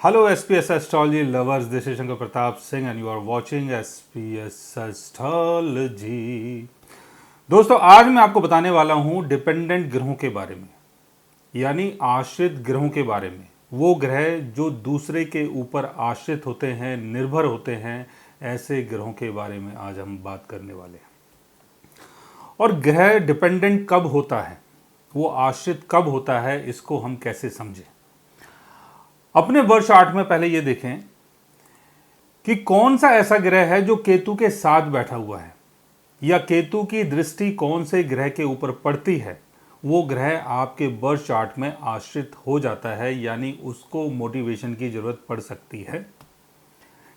Hello SPS Astrology lovers, this is Shankar Pratap Singh and you are watching SPS Astrology। दोस्तों आज मैं आपको बताने वाला हूं डिपेंडेंट ग्रहों के बारे में, यानी आश्रित ग्रहों के बारे में। वो ग्रह जो दूसरे के ऊपर आश्रित होते हैं, निर्भर होते हैं, ऐसे ग्रहों के बारे में आज हम बात करने वाले हैं। और ग्रह डिपेंडेंट कब होता है, वो आश्रित कब होता है, इसको हम कैसे समझें। अपने वर्ष 8 में पहले ये देखें कि कौन सा ऐसा ग्रह है जो केतु के साथ बैठा हुआ है, या केतु की दृष्टि कौन से ग्रह के ऊपर पड़ती है, वो ग्रह आपके बर्थ चार्ट में आश्रित हो जाता है, यानी उसको मोटिवेशन की जरूरत पड़ सकती है।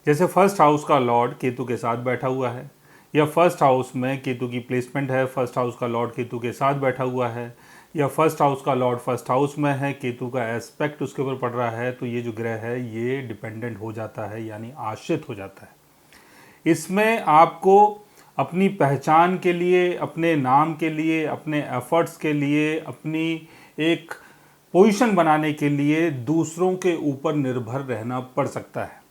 जैसे फर्स्ट हाउस का लॉर्ड केतु के साथ बैठा हुआ है, या फर्स्ट हाउस में केतु की प्लेसमेंट है, फर्स्ट हाउस का लॉर्ड केतु के साथ बैठा हुआ है, या फर्स्ट हाउस का लॉर्ड फर्स्ट हाउस में है, केतु का एस्पेक्ट उसके ऊपर पड़ रहा है, तो ये जो ग्रह है ये डिपेंडेंट हो जाता है, यानी आश्रित हो जाता है। इसमें आपको अपनी पहचान के लिए, अपने नाम के लिए, अपने एफर्ट्स के लिए, अपनी एक पोजीशन बनाने के लिए दूसरों के ऊपर निर्भर रहना पड़ सकता है,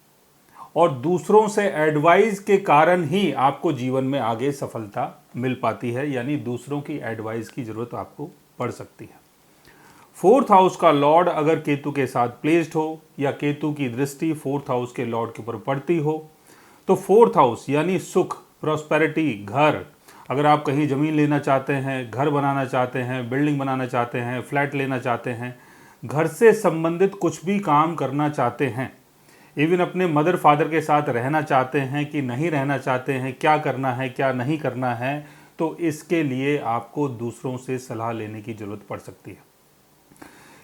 और दूसरों से एडवाइस के कारण ही आपको जीवन में आगे सफलता मिल पाती है, यानी दूसरों की एडवाइस की जरूरत आपको पड़ सकती है। फोर्थ हाउस का लॉर्ड अगर केतु के साथ प्लेस्ड हो, या केतु की दृष्टि फोर्थ हाउस के लॉर्ड के ऊपर पड़ती हो, तो फोर्थ हाउस यानी सुख, प्रॉस्पेरिटी, घर, अगर आप कहीं ज़मीन लेना चाहते हैं, घर बनाना चाहते हैं, बिल्डिंग बनाना चाहते हैं, फ्लैट लेना चाहते हैं, घर से संबंधित कुछ भी काम करना चाहते हैं, इवन अपने मदर फादर के साथ रहना चाहते हैं कि नहीं रहना चाहते हैं, क्या करना है क्या नहीं करना है, तो इसके लिए आपको दूसरों से सलाह लेने की ज़रूरत पड़ सकती है।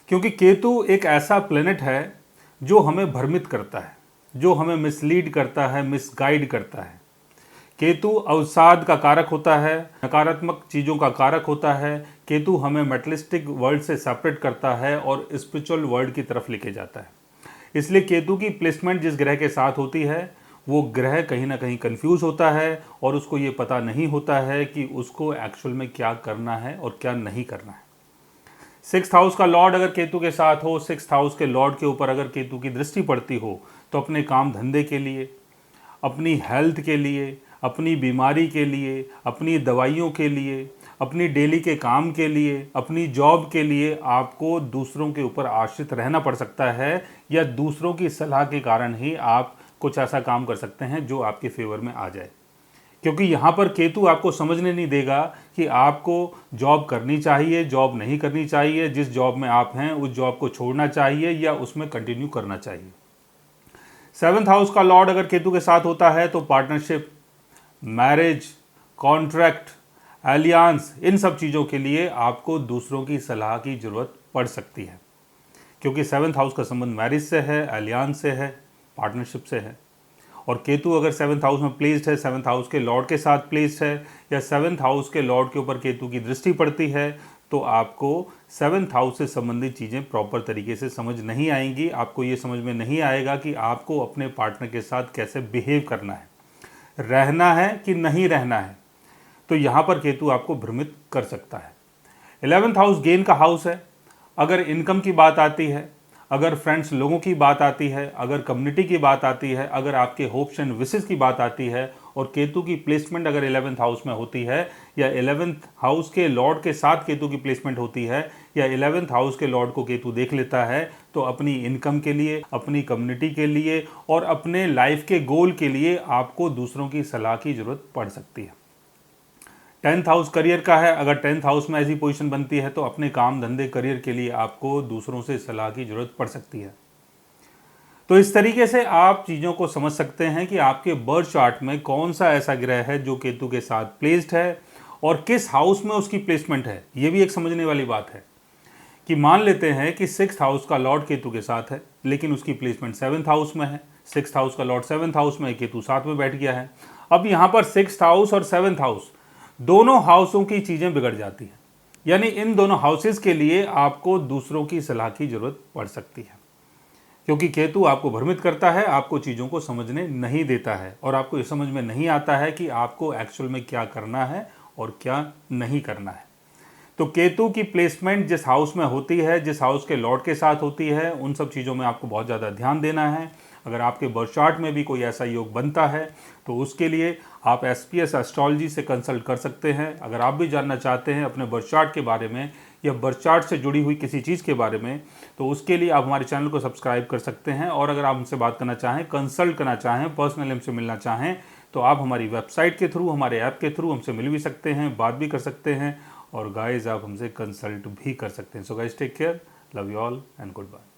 क्योंकि केतु एक ऐसा प्लेनेट है जो हमें भ्रमित करता है, जो हमें मिसलीड करता है, मिसगाइड करता है। केतु अवसाद का कारक होता है, नकारात्मक चीज़ों का कारक होता है। केतु हमें मेटलिस्टिक वर्ल्ड से सेपरेट करता है और स्पिरिचुअल वर्ल्ड की तरफ लेके जाता है। इसलिए केतु की प्लेसमेंट जिस ग्रह के साथ होती है, वो ग्रह कहीं ना कहीं कंफ्यूज होता है, और उसको ये पता नहीं होता है कि उसको एक्चुअल में क्या करना है और क्या नहीं करना है। सिक्स्थ हाउस का लॉर्ड अगर केतु के साथ हो, सिक्स्थ हाउस के लॉर्ड के ऊपर अगर केतु की दृष्टि पड़ती हो, तो अपने काम धंधे के लिए, अपनी हेल्थ के लिए, अपनी बीमारी के लिए, अपनी दवाइयों के लिए, अपनी डेली के काम के लिए, अपनी जॉब के लिए आपको दूसरों के ऊपर आश्रित रहना पड़ सकता है, या दूसरों की सलाह के कारण ही आप कुछ ऐसा काम कर सकते हैं जो आपके फेवर में आ जाए। क्योंकि यहाँ पर केतु आपको समझने नहीं देगा कि आपको जॉब करनी चाहिए, जॉब नहीं करनी चाहिए, जिस जॉब में आप हैं उस जॉब को छोड़ना चाहिए या उसमें कंटिन्यू करना चाहिए। सेवन्थ हाउस का लॉर्ड अगर केतु के साथ होता है तो पार्टनरशिप, मैरिज, कॉन्ट्रैक्ट, एलियांस, इन सब चीज़ों के लिए आपको दूसरों की सलाह की ज़रूरत पड़ सकती है। क्योंकि सेवन्थ हाउस का संबंध मैरिज से है, एलियांस से है, पार्टनरशिप से है। और केतु अगर सेवन्थ हाउस में प्लेस्ड है, सेवन्थ हाउस के लॉर्ड के साथ प्लेस्ड है, या सेवन्थ हाउस के लॉर्ड के ऊपर केतु की दृष्टि पड़ती है, तो आपको सेवन्थ हाउस से संबंधित चीज़ें प्रॉपर तरीके से समझ नहीं आएंगी। आपको ये समझ में नहीं आएगा कि आपको अपने पार्टनर के साथ कैसे बिहेव करना है, रहना है कि नहीं रहना है। तो यहाँ पर केतु आपको भ्रमित कर सकता है। 11th हाउस गेन का हाउस है। अगर इनकम की बात आती है, अगर फ्रेंड्स लोगों की बात आती है, अगर कम्युनिटी की बात आती है, अगर आपके होप्स एंड विशेस की बात आती है, और केतु की प्लेसमेंट अगर 11th हाउस में होती है, या 11th हाउस के लॉर्ड के साथ केतु की प्लेसमेंट होती है, या 11th हाउस के लॉर्ड को केतु देख लेता है, तो अपनी इनकम के लिए, अपनी कम्युनिटी के लिए और अपने लाइफ के गोल के लिए आपको दूसरों की सलाह की जरूरत पड़ सकती है। 10th हाउस करियर का है। अगर 10th हाउस में ऐसी पोजीशन बनती है तो अपने काम धंधे करियर के लिए आपको दूसरों से सलाह की जरूरत पड़ सकती है। तो इस तरीके से आप चीज़ों को समझ सकते हैं कि आपके बर्थ चार्ट में कौन सा ऐसा ग्रह है जो केतु के साथ प्लेस्ड है, और किस हाउस में उसकी प्लेसमेंट है। ये भी एक समझने वाली बात है कि मान लेते हैं कि सिक्स्थ हाउस का लॉर्ड केतु के साथ है, लेकिन उसकी प्लेसमेंट सेवन्थ हाउस में है। सिक्स्थ हाउस का लॉर्ड सेवन्थ हाउस में, केतु साथ में बैठ गया है। अब यहाँ पर सिक्स्थ हाउस और सेवन्थ हाउस दोनों हाउसों की चीज़ें बिगड़ जाती हैं, यानी इन दोनों हाउसेस के लिए आपको दूसरों की सलाह की जरूरत पड़ सकती है। क्योंकि केतु आपको भ्रमित करता है, आपको चीज़ों को समझने नहीं देता है, और आपको ये समझ में नहीं आता है कि आपको एक्चुअल में क्या करना है और क्या नहीं करना है। तो केतु की प्लेसमेंट जिस हाउस में होती है, जिस हाउस के लॉर्ड के साथ होती है, उन सब चीज़ों में आपको बहुत ज़्यादा ध्यान देना है। अगर आपके बर्थ चार्ट में भी कोई ऐसा योग बनता है तो उसके लिए आप SPS एस्ट्रोलॉजी से कंसल्ट कर सकते हैं। अगर आप भी जानना चाहते हैं अपने बर्थ चार्ट के बारे में या बर्थ चार्ट से जुड़ी हुई किसी चीज़ के बारे में, तो उसके लिए आप हमारे चैनल को सब्सक्राइब कर सकते हैं। और अगर आप हमसे बात करना चाहें, कंसल्ट करना चाहें, पर्सनली हमसे मिलना चाहें, तो आप हमारी वेबसाइट के थ्रू, हमारे ऐप के थ्रू हमसे मिल भी सकते हैं, बात भी कर सकते हैं, और गाइज आप हमसे कंसल्ट भी कर सकते हैं। So guys take care, love you all and good bye.